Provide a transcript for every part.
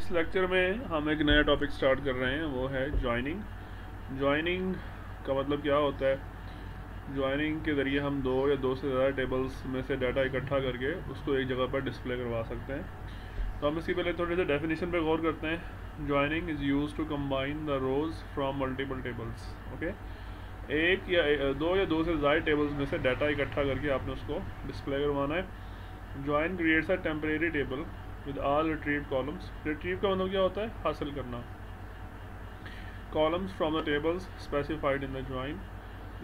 इस लेक्चर में हम एक नया टॉपिक स्टार्ट कर रहे हैं, वो है जॉइनिंग। जॉइनिंग का मतलब क्या होता है? जॉइनिंग के ज़रिए हम दो या दो से ज़्यादा टेबल्स में से डाटा इकट्ठा करके उसको एक जगह पर डिस्प्ले करवा सकते हैं। तो हम इसकी पहले थोड़े से डेफिनेशन पे गौर करते हैं। Joining is use to combine the rows from multiple tables. Okay, एक या दो से ज़्यादा टेबल्स में से डाटा इकट्ठा करके आपने उसको डिस्प्ले करवाना है। Join creates a temporary table with all retrieve columns. Retrieve का मतलब क्या होता है? हासिल करना। Columns from the tables specified in the join.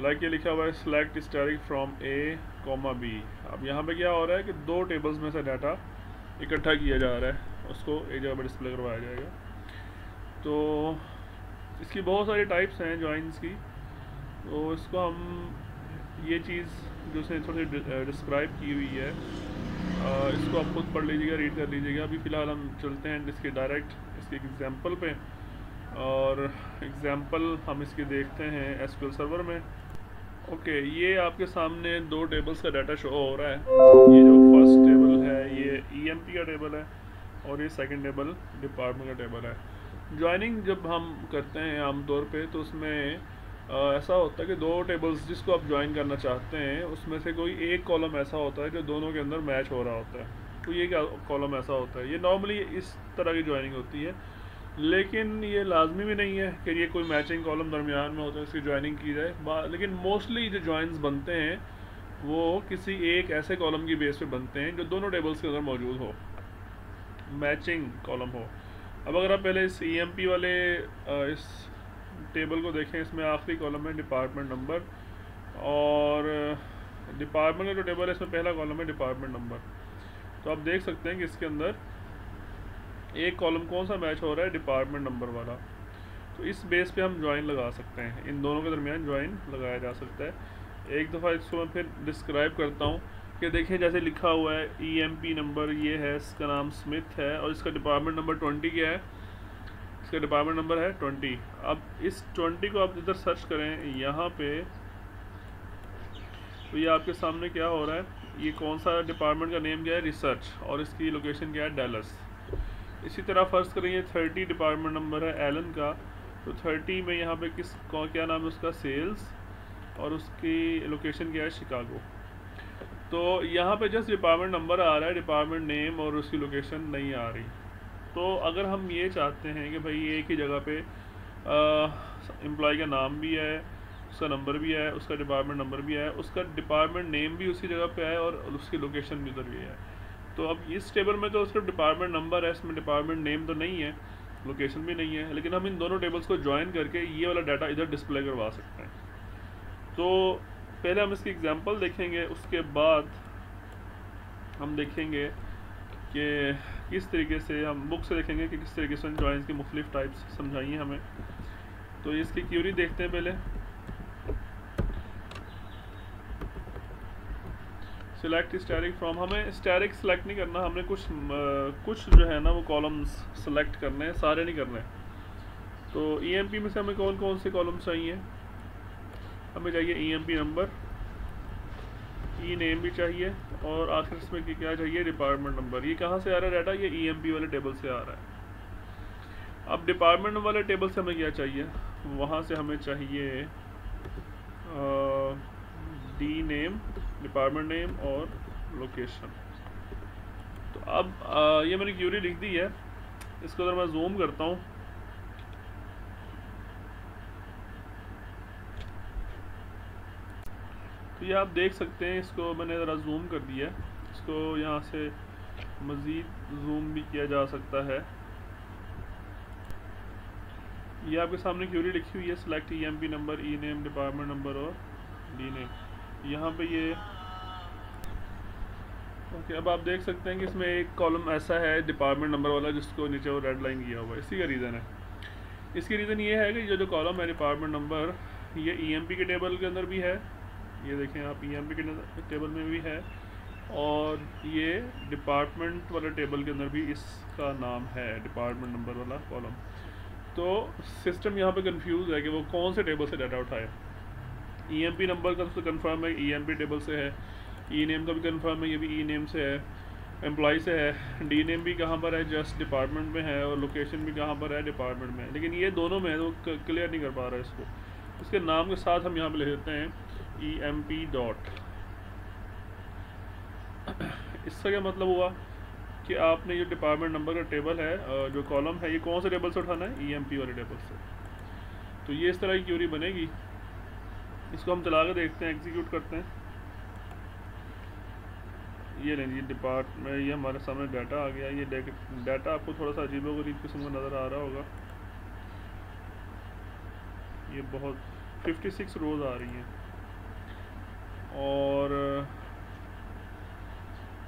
Like ये लिखा हुआ है select static from A comma B. अब यहाँ पे क्या हो रहा है कि दो टेबल्स में से डाटा इकट्ठा किया जा रहा है, उसको एक जगह पर डिस्प्ले करवाया जाएगा। तो इसकी बहुत सारी टाइप्स हैं जॉइंस की। तो इसको हम ये चीज़ जो उसने थोड़ी डिस्क्राइब की हुई है, इसको आप खुद पढ़ लीजिएगा, रीड कर लीजिएगा। अभी फ़िलहाल हम चलते हैं इसके इसकी एग्जांपल पे, और एग्जांपल हम इसके देखते हैं एसक्यूएल सर्वर में। ओके, ये आपके सामने दो टेबल्स का डाटा शो हो रहा है। ये जो फर्स्ट टेबल है ये ईएमपी का टेबल है, और ये सेकंड टेबल डिपार्टमेंट का टेबल है। जॉइनिंग जब हम करते हैं आमतौर पे, तो उसमें ऐसा होता है कि दो टेबल्स जिसको आप ज्वाइन करना चाहते हैं उसमें से कोई एक कॉलम ऐसा होता है जो दोनों के अंदर मैच हो रहा होता है। तो ये कॉलम ऐसा होता है। ये नॉर्मली इस तरह की ज्वाइनिंग होती है, लेकिन ये लाजमी भी नहीं है कि ये कोई मैचिंग कॉलम दरमियान में होता है इसकी ज्वाइनिंग की जाए। लेकिन मोस्टली जो ज्वाइंस बनते हैं वो किसी एक ऐसे कॉलम की बेस पे बनते हैं जो दोनों टेबल्स के अंदर मौजूद हो, मैचिंग कॉलम हो। अब अगर आप पहले इस ईएमपी वाले इस टेबल को देखें, इसमें आखिरी कॉलम है डिपार्टमेंट नंबर, और डिपार्टमेंट का जो टेबल है इसमें पहला कॉलम है डिपार्टमेंट नंबर। तो आप देख सकते हैं कि इसके अंदर एक कॉलम कौन सा मैच हो रहा है? डिपार्टमेंट नंबर वाला। तो इस बेस पे हम ज्वाइन लगा सकते हैं, इन दोनों के दरमियान ज्वाइन लगाया जा सकता है। एक दफ़ा इसको मैं फिर डिस्क्राइब करता हूँ कि देखिए जैसे लिखा हुआ है ईएमपी नंबर ये है, इसका नाम स्मिथ है, और इसका डिपार्टमेंट नंबर 20 क्या है? इसका डिपार्टमेंट नंबर है 20। अब इस 20 को आप इधर सर्च करें यहाँ पे, तो ये आपके सामने क्या हो रहा है? ये कौन सा डिपार्टमेंट का नेम क्या है? रिसर्च, और इसकी लोकेशन क्या है? डैलस। इसी तरह फर्स्ट करें ये 30 डिपार्टमेंट नंबर है एलन का, तो 30 में यहाँ पे क्या नाम है उसका? सेल्स, और उसकी लोकेशन क्या है? शिकागो। तो यहाँ पे जस्ट डिपार्टमेंट नंबर आ रहा है, डिपार्टमेंट नेम और उसकी लोकेशन नहीं आ रही। तो अगर हम ये चाहते हैं कि भाई एक ही जगह पे एम्प्लॉय का नाम भी है, उसका नंबर भी है, उसका डिपार्टमेंट नंबर भी है, उसका डिपार्टमेंट नेम भी उसी जगह पे है, और उसकी लोकेशन भी उधर भी है। तो अब इस टेबल में तो सिर्फ डिपार्टमेंट नंबर है, इसमें डिपार्टमेंट नेम तो नहीं है, लोकेशन भी नहीं है, लेकिन हम इन दोनों टेबल्स को ज्वाइन करके ये वाला डाटा इधर डिस्प्ले करवा सकते हैं। तो पहले हम इसकी एग्जांपल देखेंगे, उसके बाद हम देखेंगे कि किस तरीके से हम बुक से देखेंगे कि किस तरीके से जॉइंस की मुख्तलिफ टाइप्स समझाई हैं हमें। तो इसकी क्यूरी देखते हैं पहले। सिलेक्ट स्टैटिक फ्रॉम, हमें स्टैटिक सेलेक्ट नहीं करना, हमने कुछ जो है ना वो कॉलम्स सेलेक्ट करने हैं, सारे नहीं करने। तो ईएमपी में से हमें कौन कौन से कॉलम्स चाहिए? हमें चाहिए ईएमपी नंबर, ई नेम भी चाहिए, और आखिर इसमें क्या चाहिए? Department number. ये कहाँ से आ रहा है डाटा? ये ईएमपी वाले टेबल से आ रहा है। अब डिपार्टमेंट वाले टेबल से हमें क्या चाहिए? वहाँ से हमें चाहिए डी नेम, डिपार्टमेंट नेम और लोकेशन। तो अब ये मैंने क्यूरी लिख दी है, इसको अगर मैं जूम करता हूँ तो ये आप देख सकते हैं, इसको मैंने ज़रा जूम कर दिया है, इसको यहाँ से मज़ीद जूम भी किया जा सकता है। ये आपके सामने क्यूरी लिखी हुई है, सेलेक्ट ईएमपी नंबर, ई नेम, डिपार्टमेंट नंबर और डी नेम। यहाँ पे ये ओके, अब आप देख सकते हैं कि इसमें एक कॉलम ऐसा है डिपार्टमेंट नंबर वाला जिसको नीचे वो रेड लाइन किया हुआ है। इसी का रीज़न है, इसकी रीज़न ये है कि जो कॉलम है डिपार्टमेंट नंबर, ये ईएमपी के टेबल के अंदर भी है, ये देखें आप, ईएमपी के टेबल में भी है, और ये डिपार्टमेंट वाले टेबल के अंदर भी इसका नाम है, डिपार्टमेंट नंबर वाला कॉलम। तो सिस्टम यहाँ पे कंफ्यूज है कि वो कौन से टेबल से डाटा उठाए। ईएमपी नंबर का तो कंफर्म है ईएमपी टेबल से है, ई नेम का भी कंफर्म है, ये भी ई नेम से है, एम्प्लॉय से है, डी नेम भी कहाँ पर है, जस्ट डिपार्टमेंट में है, और लोकेशन भी कहाँ पर है, डिपार्टमेंट में है। लेकिन ये दोनों में है तो क्लियर नहीं कर पा रहा है इसको। इसके नाम के साथ हम यहाँ पे लिख देते हैं EMP डॉट। इसका क्या मतलब हुआ कि आपने जो डिपार्टमेंट नंबर का टेबल है, जो कॉलम है, ये कौन से टेबल से उठाना है, EMP वाले टेबल से। तो ये इस तरह की क्यूरी बनेगी। इसको हम चला के देखते हैं, एग्जीक्यूट करते हैं। ये लेंगे डिपार्टमेंट, ये हमारे सामने डाटा आ गया। ये डाटा आपको थोड़ा सा अजीबोगरीब किस्म का नज़र आ रहा होगा। ये बहुत 56 रोज़ आ रही हैं, और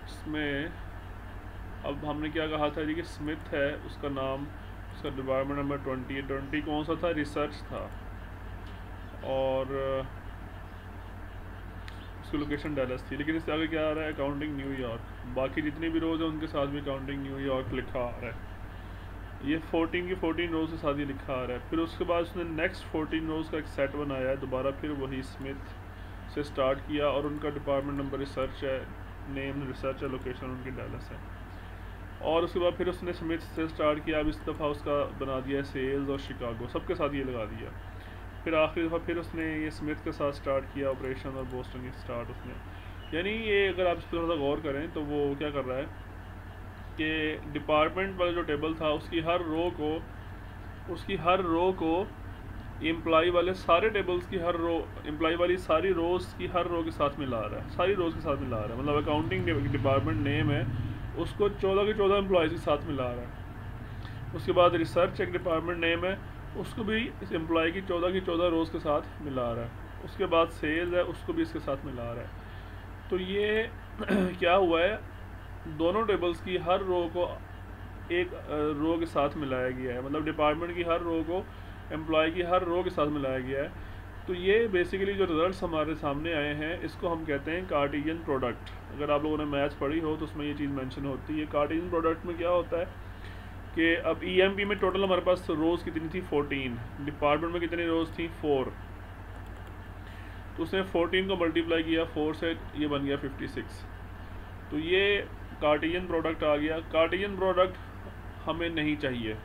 इसमें अब हमने क्या कहा था जी कि स्मिथ है, उसका नाम, उसका डिपार्टमेंट नंबर 20 कौन सा था, रिसर्च था, और उसकी लोकेशन डैलस थी। लेकिन इससे आगे क्या आ रहा है, अकाउंटिंग न्यूयॉर्क। बाकी जितनी भी रोज़ हैं उनके साथ भी अकाउंटिंग न्यूयॉर्क लिखा आ रहा है। ये 14 की 14 रोज़ के साथ ये लिखा आ रहा है। फिर उसके बाद उसने नेक्स्ट 14 रोज़ का एक सेट बनाया है दोबारा, फिर वही स्मिथ से स्टार्ट किया, और उनका डिपार्टमेंट नंबर रिसर्च है, नेम रिसर्च है, लोकेशन उनकी डैलस है। और उसके बाद फिर उसने स्मिथ से स्टार्ट किया, अब इस दफ़ा उसका बना दिया सेल्स और शिकागो, सबके साथ ये लगा दिया। फिर आखिरी दफ़ा फिर उसने ये स्मिथ के साथ स्टार्ट किया ऑपरेशन, और बोस्टन की स्टार्ट उसने। यानी ये अगर आप इस पर थोड़ा सा गौर करें तो वो क्या कर रहा है कि डिपार्टमेंट वाला जो टेबल था उसकी हर रो को एम्प्लॉय वाले सारे टेबल्स की हर रो, एम्प्लॉय वाली सारी रोज़ की हर रो के साथ मिला रहा है, सारी रोज़ के साथ मिला रहा है। मतलब अकाउंटिंग डिपार्टमेंट नेम है, उसको 14 के 14 एम्प्लॉयज़ के साथ मिला रहा है। उसके बाद रिसर्च एक डिपार्टमेंट नेम है, उसको भी इस एम्प्लॉय की 14 रोज़ के साथ मिला रहा है। उसके बाद सेल्स है, उसको भी इसके साथ मिला रहा है। तो ये क्या हुआ है, दोनों टेबल्स की हर रो को एक रो के साथ मिलाया गया है। मतलब डिपार्टमेंट की हर रो को एम्प्लॉय की हर रो के साथ मिलाया गया है। तो ये बेसिकली जो रिजल्ट्स हमारे सामने आए हैं, इसको हम कहते हैं कार्टेशियन प्रोडक्ट। अगर आप लोगों ने मैथ्स पढ़ी हो तो उसमें ये चीज़ मेंशन होती है। कार्टेशियन प्रोडक्ट में क्या होता है कि अब EMP में टोटल हमारे पास रोज़ कितनी थी, 14। डिपार्टमेंट में कितनी रोज़ थी, 4। तो उसने 14 को मल्टीप्लाई किया 4 से, ये बन गया 56। तो ये कार्टेशियन प्रोडक्ट आ गया। कार्टेशियन प्रोडक्ट हमें नहीं चाहिए।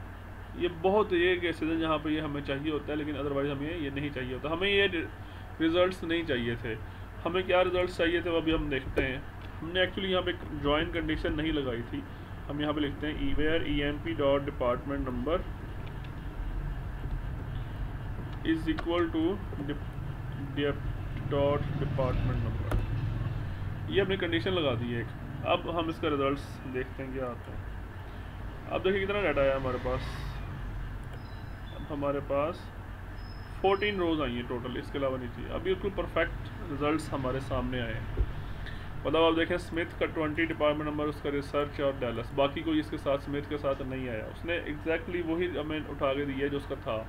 ये बहुत ये केसेस हैं जहाँ पे ये हमें चाहिए होता है, लेकिन अदरवाइज़ हमें ये नहीं चाहिए होता। हमें ये रिज़ल्ट्स नहीं चाहिए थे। हमें क्या रिज़ल्ट्स चाहिए थे वो अभी हम देखते हैं। हमने एक्चुअली यहाँ पे जॉइन कंडीशन नहीं लगाई थी। हम यहाँ पे लिखते हैं where EMP dot department number is equal to dot department number. ये हमने कंडीशन लगा दी है एक। अब हम इसका रिज़ल्ट्स देखते हैं क्या आता है। अब देखिए कितना डाटा है हमारे पास। अब हमारे पास 14 रोज़ आई हैं टोटल, इसके अलावा नहीं चाहिए। अभी बिल्कुल परफेक्ट रिजल्ट्स हमारे सामने आए हैं। मतलब आप देखें स्मिथ का 20 डिपार्टमेंट नंबर, उसका रिसर्च और डैलस, बाकी कोई इसके साथ स्मिथ के साथ नहीं आया। उसने एग्जैक्टली वही हमें उठा के दिया जो उसका था।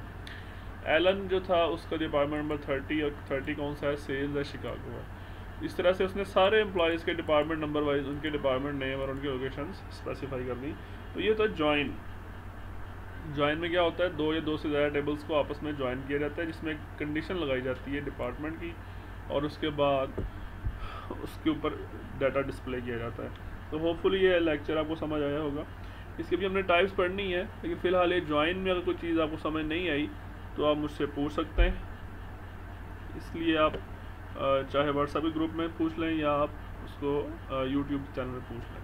एलन जो था उसका डिपार्टमेंट नंबर 30, और 30 कौन सा है, सेल्स है, शिकागो है। इस तरह से उसने सारे एम्प्लॉयज़ के डिपार्टमेंट नंबर वाइज उनके डिपार्टमेंट नेम और उनके लोकेशंस स्पेसिफाई कर दी। तो ये होता है जॉइन में क्या होता है, 2 या 2 से ज़्यादा टेबल्स को आपस में ज्वाइन किया जाता है, जिसमें कंडीशन लगाई जाती है डिपार्टमेंट की, और उसके बाद उसके ऊपर डाटा डिस्प्ले किया जाता है। तो होपफुली ये लेक्चर आपको समझ आया होगा। इसके भी हमने टाइप्स पढ़नी है, लेकिन फ़िलहाल ये जॉइन में अगर कोई चीज़ आपको समझ नहीं आई तो आप मुझसे पूछ सकते हैं। इसलिए आप चाहे व्हाट्सएप ग्रुप में पूछ लें या आप उसको यूट्यूब चैनल पर पूछ लें।